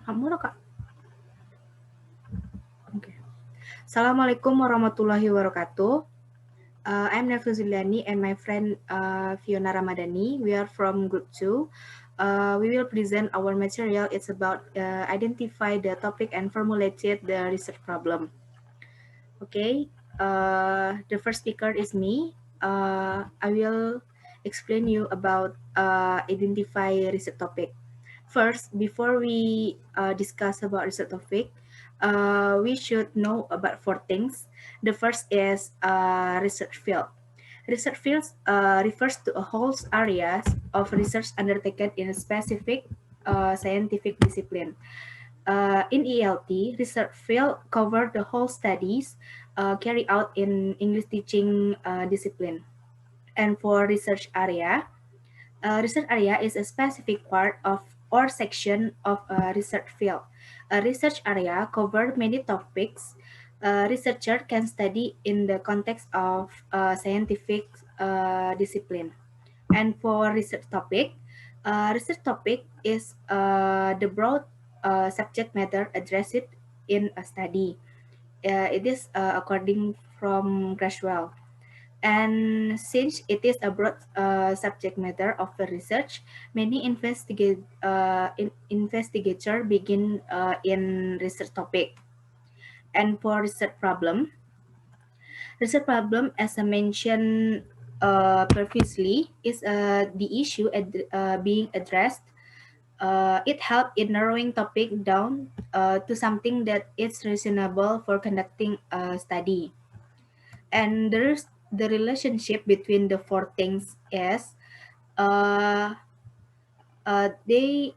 Kamu Kak. Okay. Assalamualaikum warahmatullahi wabarakatuh. I'm Nelvi Zuliani and my friend Fiona Ramadhani. We are from Group 2. We will present our material. It's about identify the topic and formulated the research problem. Okay, the first speaker is me. I will explain you about identify research topic. First, before we discuss about research topic, we should know about four things. The first is research field. Research fields refers to a whole areas of research undertaken in a specific scientific discipline. In ELT, research field cover the whole studies carried out in English teaching discipline. And for research area is a specific part of or section of a research field. A research area covers many topics. A researcher can study in the context of a scientific discipline. And for research topic is the broad subject matter addressed in a study. It is according from Grashwell. And since it is a broad subject matter of the research, many investigator begin in research topic. And for research problem, as I mentioned previously, is the issue being addressed. It helps in narrowing topic down to something that is reasonable for conducting a study. And there's the relationship between the four things is uh, they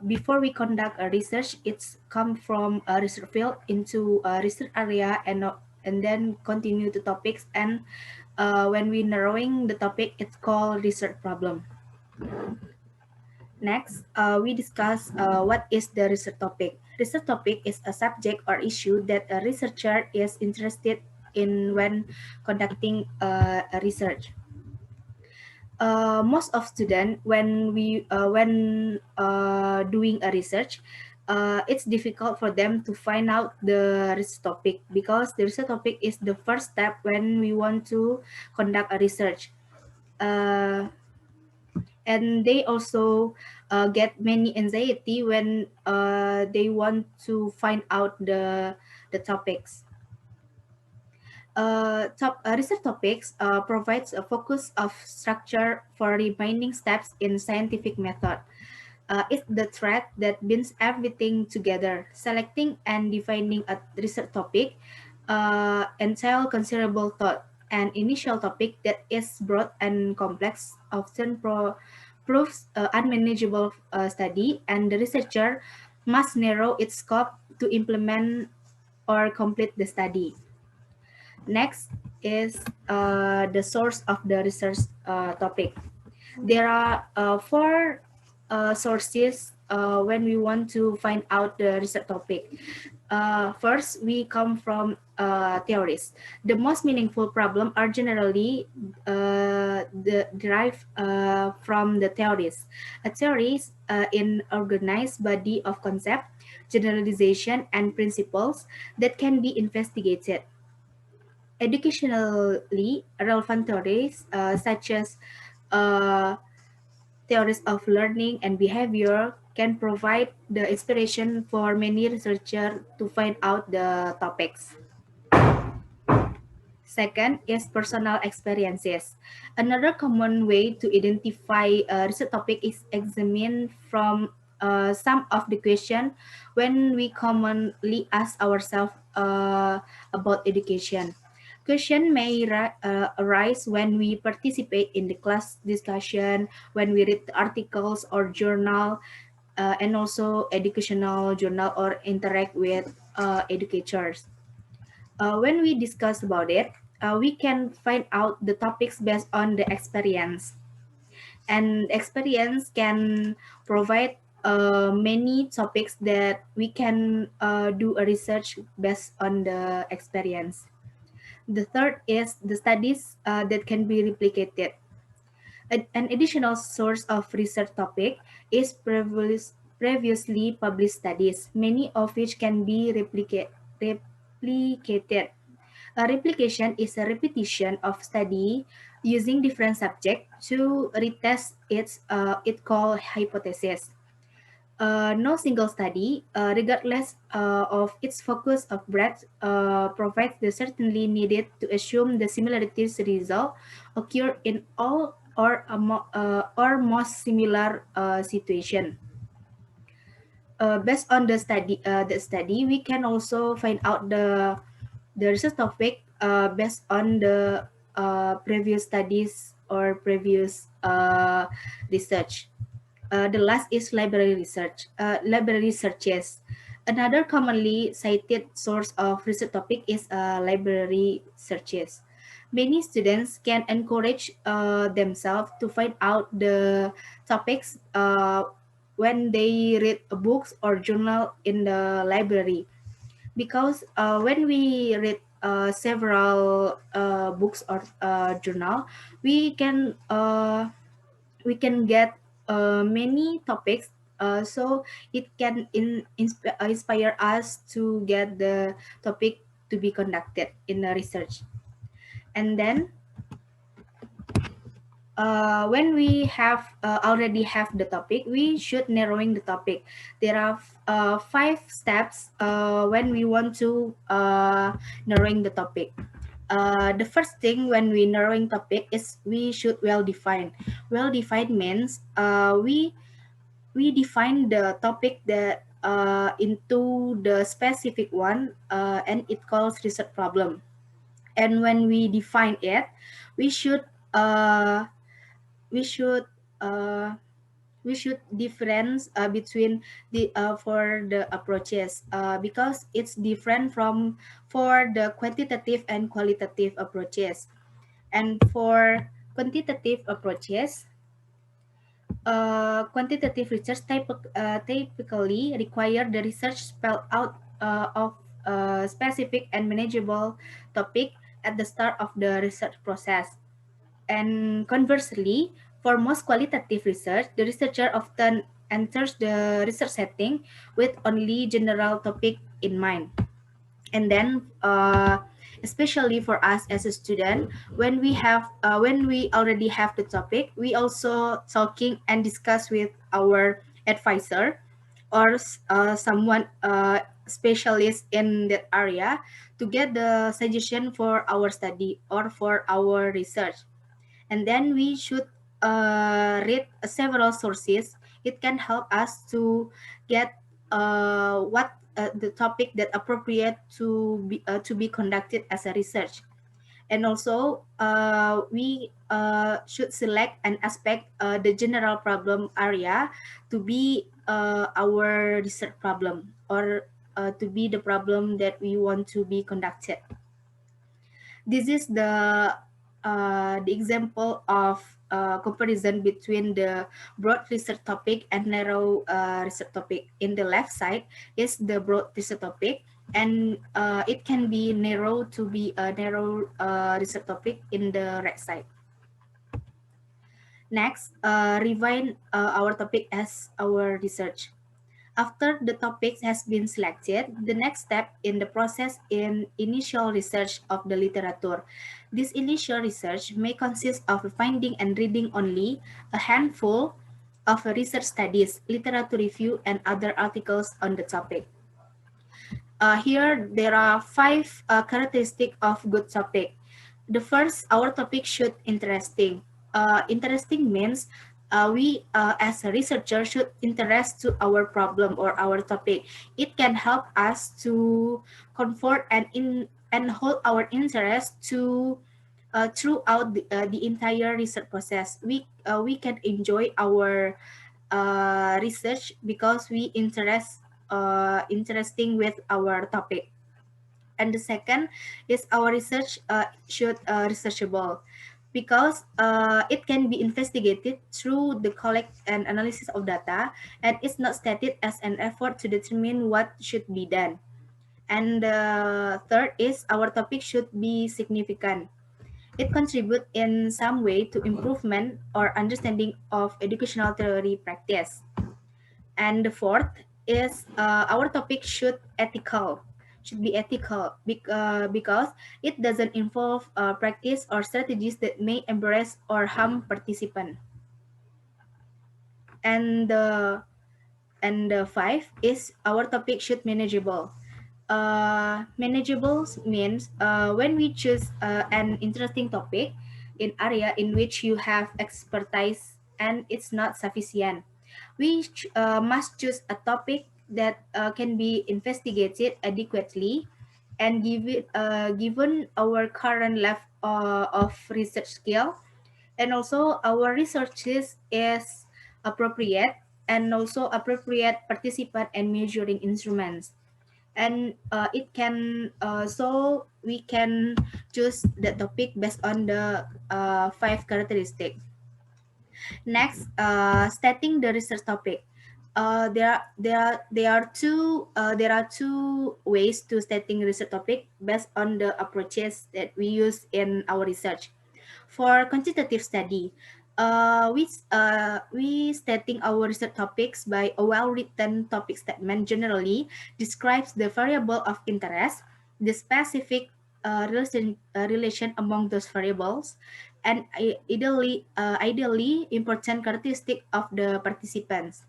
before we conduct a research, it's come from a research field into a research area and then continue to topics, and when we narrowing the topic, it's called research problem. Next, we discuss what is the research topic. Research topic is a subject or issue that a researcher is interested in when conducting a research. Most of students when doing a research, it's difficult for them to find out the research topic because the research topic is the first step when we want to conduct a research. Uh, and they also get many anxiety when they want to find out the topics. Research topics provides a focus of structure for remaining steps in scientific method. It's the thread that binds everything together. Selecting and defining a research topic entail considerable thought. An initial topic that is broad and complex often proves unmanageable study, and the researcher must narrow its scope to implement or complete the study. Next is the source of the research topic. There are four sources when we want to find out the research topic. First, we come from theories. The most meaningful problems are generally derived from the theories. A theory is an organized body of concept, generalization, and principles that can be investigated. Educationally relevant theories such as uh, theories of learning and behavior can provide the inspiration for many researchers to find out the topics. Second is personal experiences. Another common way to identify a research topic is examine from some of the question when we commonly ask ourselves about education. Question may arise when we participate in the class discussion, when we read articles or journal, and also educational journal or interact with educators. When we discuss about it, we can find out the topics based on the experience. And experience can provide many topics that we can do a research based on the experience. The third is the studies that can be replicated. An additional source of research topic is previously published studies, many of which can be replicated. A replication is a repetition of study using different subject to retest its called hypothesis. No single study, regardless of its focus of breadth, provides the certainty needed to assume the similarities result occur in all or most similar situation. Based on the study, we can also find out the research topic based on the previous studies or previous research. The last is library research. Library searches. Another commonly cited source of research topic is library searches. Many students can encourage themselves to find out the topics when they read books or journal in the library, because when we read several books or journal, we can uh, we can get many topics, so it can inspire us to get the topic to be conducted in the research. And then when we have already have the topic, we should narrowing the topic. There are 5 steps when we want to narrowing the topic. The first thing when we narrowing topic is we should well define. Well defined means we define the topic that into the specific one, and it calls research problem. And when we define it, we should uh, we should uh, we should difference between the for the approaches, because it's different from for the quantitative and qualitative approaches. And for quantitative approaches, quantitative research typically require the research spelled out of a specific and manageable topic at the start of the research process. And conversely, for most qualitative research, the researcher often enters the research setting with only general topic in mind. And then especially for us as a student, when we already have the topic, we also talking and discuss with our advisor or someone specialist in that area to get the suggestion for our study or for our research. And then we should read several sources. It can help us to get what the topic that appropriate to be conducted as a research. And also we should select and aspect the general problem area to be our research problem, or to be the problem that we want to be conducted. This is the example of comparison between the broad research topic and narrow research topic. In the left side is the broad research topic, and it can be narrow to be a narrow research topic in the right side. Next, refine our topic as our research. After the topic has been selected, the next step in the process is initial research of the literature. This initial research may consist of finding and reading only a handful of research studies, literature review, and other articles on the topic. Here, there are 5 characteristics of good topic. The first, our topic should interesting. Interesting means we as a researcher should interest to our problem or our topic. It can help us to comfort and hold our interest to throughout the entire research process. We can enjoy our research because we interesting with our topic. And the second is our research should researchable, because it can be investigated through the collect and analysis of data, and it's not stated as an effort to determine what should be done. And the third is our topic should be significant. it contributes in some way to improvement or understanding of educational theory practice. And the fourth is our topic should be ethical because it doesn't involve practice or strategies that may embarrass or harm participants. And the five is our topic should manageable. Manageable means when we choose an interesting topic in area in which you have expertise and it's not sufficient, we must choose a topic that can be investigated adequately and given our current level of research skill, and also our researches is appropriate, and also appropriate participant and measuring instruments, and it can so we can choose the topic based on the five characteristics. Next, stating the research topic. There are two ways to stating research topic based on the approaches that we use in our research. For quantitative study, we stating our research topics by a well-written topic statement generally describes the variable of interest, the specific relation among those variables, and ideally important characteristic of the participants.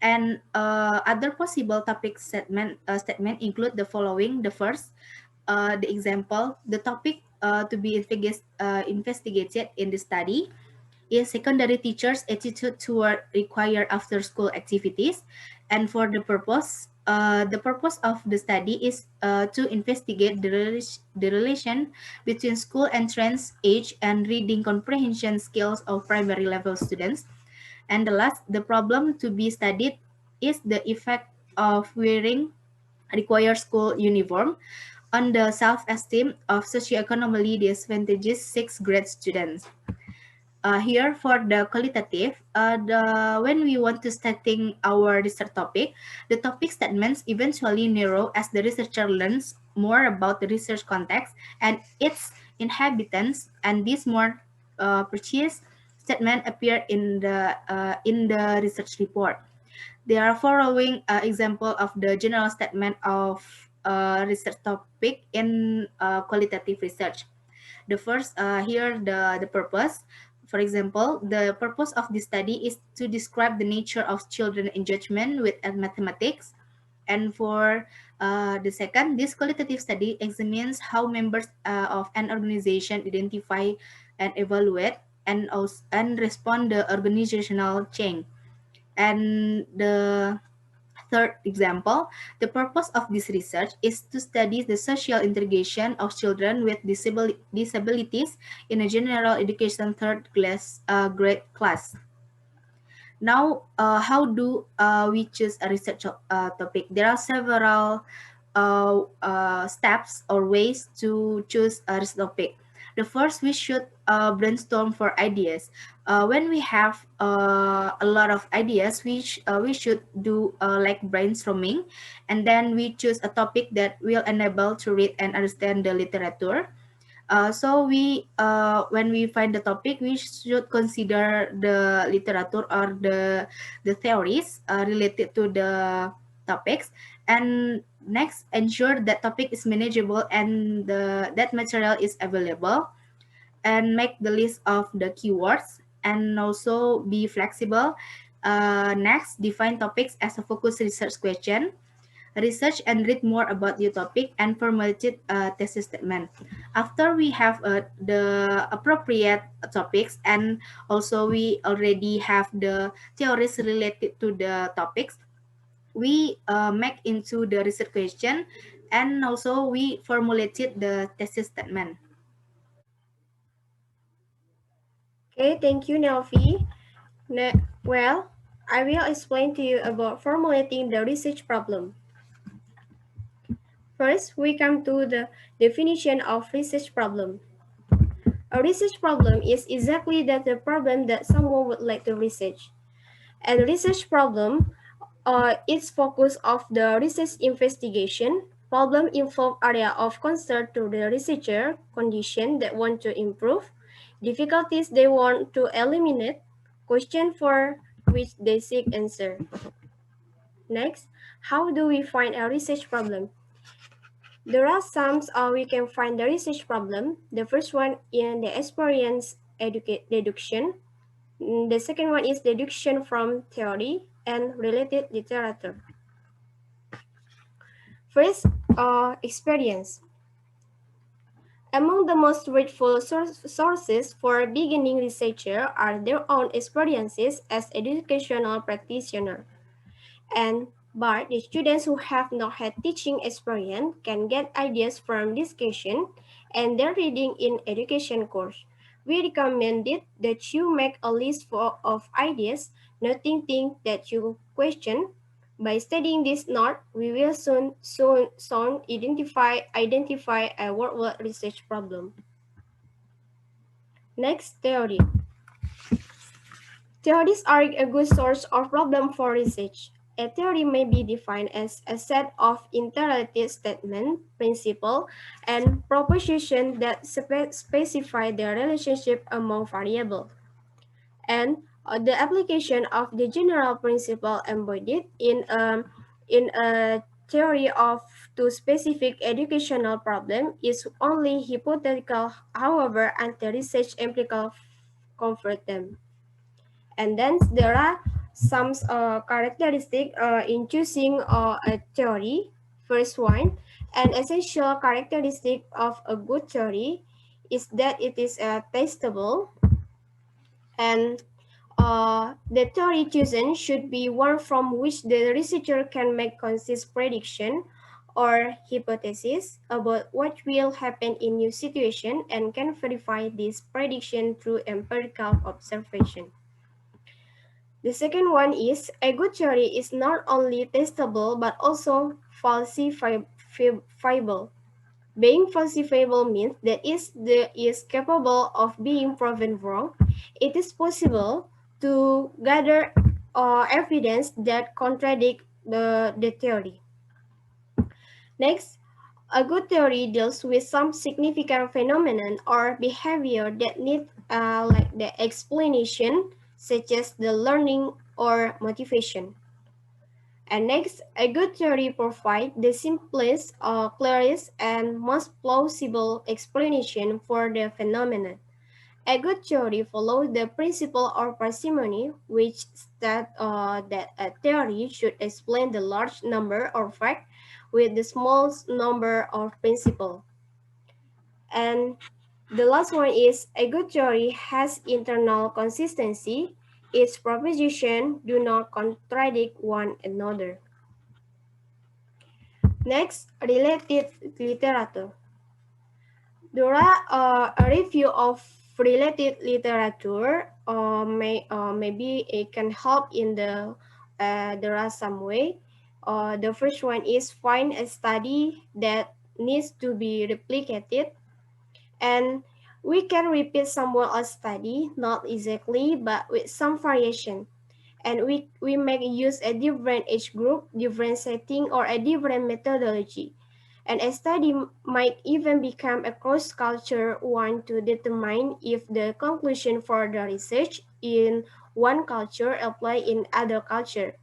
And other possible topic statement include the following. The first, the example, the topic to be investigated in the study is secondary teachers' attitude toward required after-school activities, and for the purpose of the study is to investigate the relation between school entrance age and reading comprehension skills of primary level students. And the last, the problem to be studied is the effect of wearing required school uniform on the self-esteem of socioeconomically disadvantaged sixth grade students. Here for the qualitative, when we want to starting our research topic, the topic statements eventually narrow as the researcher learns more about the research context and its inhabitants, and this more precise statement appear in the research report. There are following example of the general statement of research topic in qualitative research. The first, here the purpose. For example, the purpose of this study is to describe the nature of children engagement with mathematics. And for the second, this qualitative study examines how members of an organization identify and evaluate and respond the organizational change. And the third example, the purpose of this research is to study the social integration of children with disabilities in a general education grade class. Now, how do we choose a research topic? There are several steps or ways to choose a research topic. The first, we should brainstorm for ideas. When we have a lot of ideas, we should do like brainstorming, and then we choose a topic that will enable to read and understand the literature. So when we find the topic, we should consider the literature or the theories related to the topics. And next, ensure that topic is manageable and that material is available. And make the list of the keywords and also be flexible. Next, define topics as a focus research question. Research and read more about your topic and formulate a thesis statement. After we have the appropriate topics, and also we already have the theories related to the topics, we make into the research question, and also we formulated the thesis statement. Okay, thank you, Nelvi. Well, I will explain to you about formulating the research problem. First, we come to the definition of research problem. A research problem is exactly that the problem that someone would like to research. And research problem is focus of the research investigation, Problem involve area of concern to the researcher, condition that want to improve, difficulties they want to eliminate, question for which they seek answer. Next, how do we find a research problem? There are some we can find the research problem. The first one in the experience deduction. The second one is deduction from theory and related literature. First, experience. Among the most grateful sources for beginning researcher are their own experiences as educational practitioners. But the students who have not had teaching experience can get ideas from discussion and their reading in education course. We recommended that you make a list of ideas, noting things that you question. By studying this note, we will soon identify a worldwide research problem. Next, theory. Theories are a good source of problem for research. A theory may be defined as a set of interrelated statements, principles, and propositions that specify the relationship among variables. And the application of the general principle embodied in a theory of to specific educational problem is only hypothetical, however, until research empirical confirm them. And then there are some characteristics in choosing a theory. First one, an essential characteristic of a good theory is that it is testable, and the theory chosen should be one from which the researcher can make consistent prediction or hypothesis about what will happen in new situation and can verify this prediction through empirical observation. The second one is a good theory is not only testable but also falsifiable. Being falsifiable means that is capable of being proven wrong. It is possible to gather evidence that contradict the theory. Next, a good theory deals with some significant phenomenon or behavior that need like the explanation, such as the learning or motivation. And next, a good theory provides the simplest, clearest, and most plausible explanation for the phenomenon. A good theory follows the principle of parsimony, which states that a theory should explain the large number of facts with the small number of principles. And the last one is a good theory has internal consistency. Its propositions do not contradict one another. Next, related literature. There are a review of related literature. Maybe it can help in there are some way. The first one is find a study that needs to be replicated, and we can repeat somewhat a study, not exactly, but with some variation. And we may use a different age group, different setting, or a different methodology. And a study might even become a cross-culture one to determine if the conclusion for the research in one culture apply in other culture.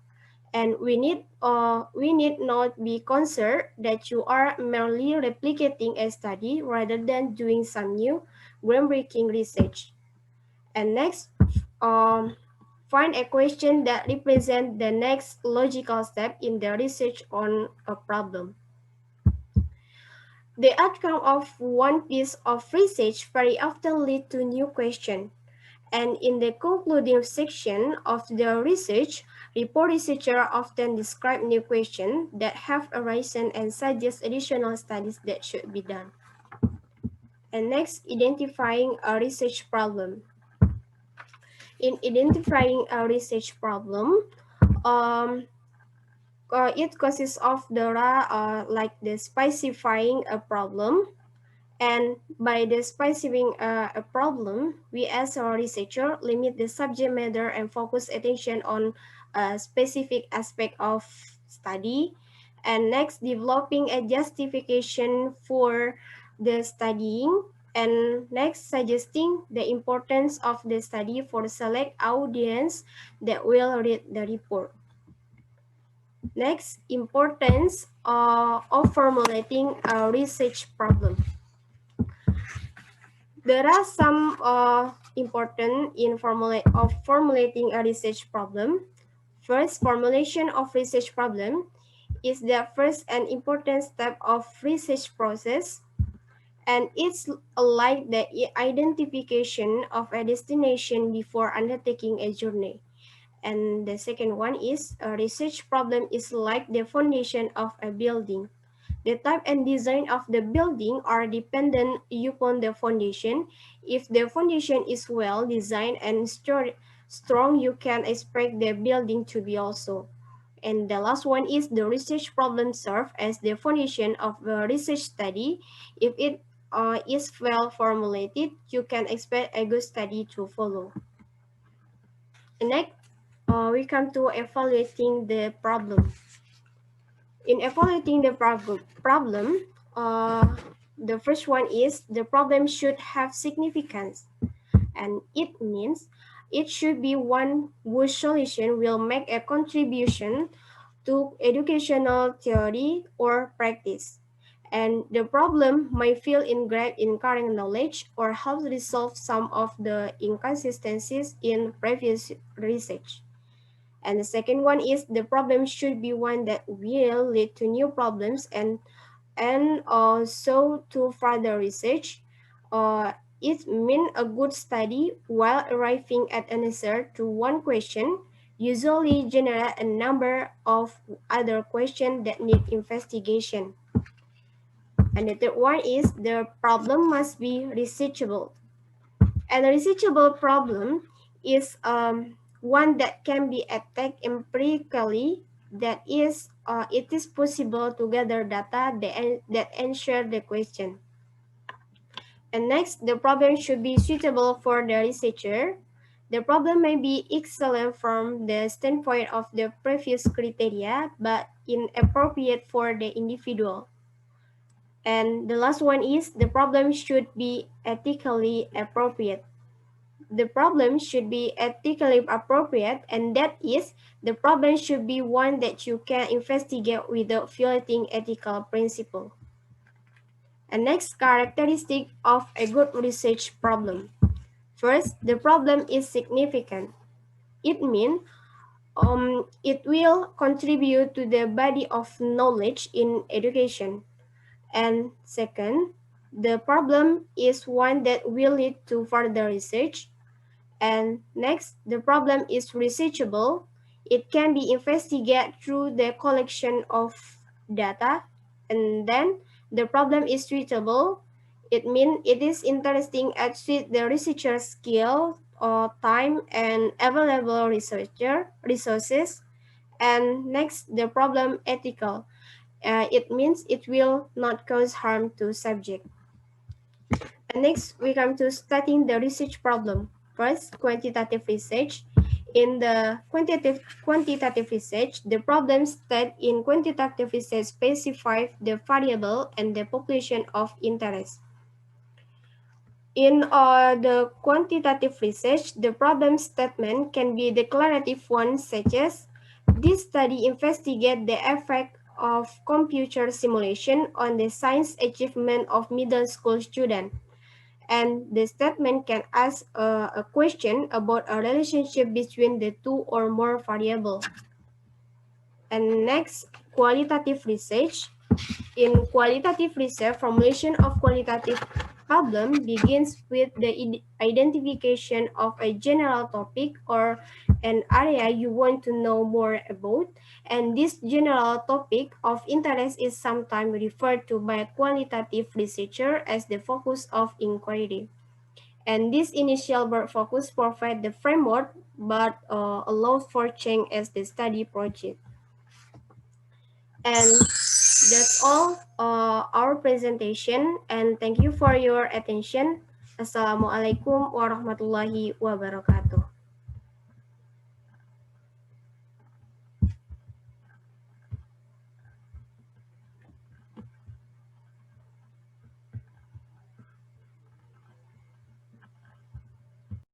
And we need not be concerned that you are merely replicating a study rather than doing some new groundbreaking research. And next, find a question that represents the next logical step in the research on a problem. The outcome of one piece of research very often lead to new questions. And in the concluding section of the research, report researchers often describe new questions that have arisen and suggest additional studies that should be done. And next, identifying a research problem. In identifying a research problem, it consists of like the specifying a problem, and by the specifying a problem, we as a researcher limit the subject matter and focus attention on a specific aspect of study. And next, developing a justification for the studying. And next, suggesting the importance of the study for select audience that will read the report. Next, importance of formulating a research problem. There are some important in formulating a research problem. First, formulation of research problem is the first and important step of research process, and it's like the identification of a destination before undertaking a journey. And the second one is a research problem is like the foundation of a building. The type and design of the building are dependent upon the foundation. If the foundation is well designed and strong, you can expect the building to be also. And the last one is the research problem serve as the foundation of the research study. If it is well formulated, you can expect a good study to follow. Next, we come to evaluating the problem. In evaluating the problem, the first one is the problem should have significance, and it means it should be one whose solution will make a contribution to educational theory or practice. And the problem may fill in gap in current knowledge or help resolve some of the inconsistencies in previous research. And the second one is the problem should be one that will lead to new problems and also to further research. It means a good study while arriving at an answer to one question usually generate a number of other questions that need investigation. And the third one is the problem must be researchable. And a researchable problem is one that can be attacked empirically. That is, it is possible to gather data that answer the question. And next, the problem should be suitable for the researcher. The problem may be excellent from the standpoint of the previous criteria, but inappropriate for the individual. And the last one is the problem should be ethically appropriate. The problem should be ethically appropriate, and that is, the problem should be one that you can investigate without violating ethical principle. And next, characteristic of a good research problem. First, the problem is significant. It means it will contribute to the body of knowledge in education. And second, the problem is one that will lead to further research. And next, the problem is researchable. It can be investigated through the collection of data. And then the problem is suitable. It means it is interesting at suit the researcher's skill or time and available resources. And next, the problem ethical. It means it will not cause harm to subject. And next, we come to studying the research problem. First, quantitative research. In the quantitative research, the problem studied in quantitative research specifies the variable and the population of interest. In the quantitative research, the problem statement can be declarative ones such as, this study investigates the effect of computer simulation on the science achievement of middle school students. And the statement can ask a question about a relationship between the two or more variables. And next, qualitative research. In qualitative research, formulation of qualitative problem begins with the identification of a general topic or an area you want to know more about. And this general topic of interest is sometimes referred to by qualitative researcher as the focus of inquiry. And this initial broad focus provides the framework, but allows for change as the study proceeds. And that's all our presentation. And thank you for your attention. Assalamualaikum warahmatullahi wabarakatuh.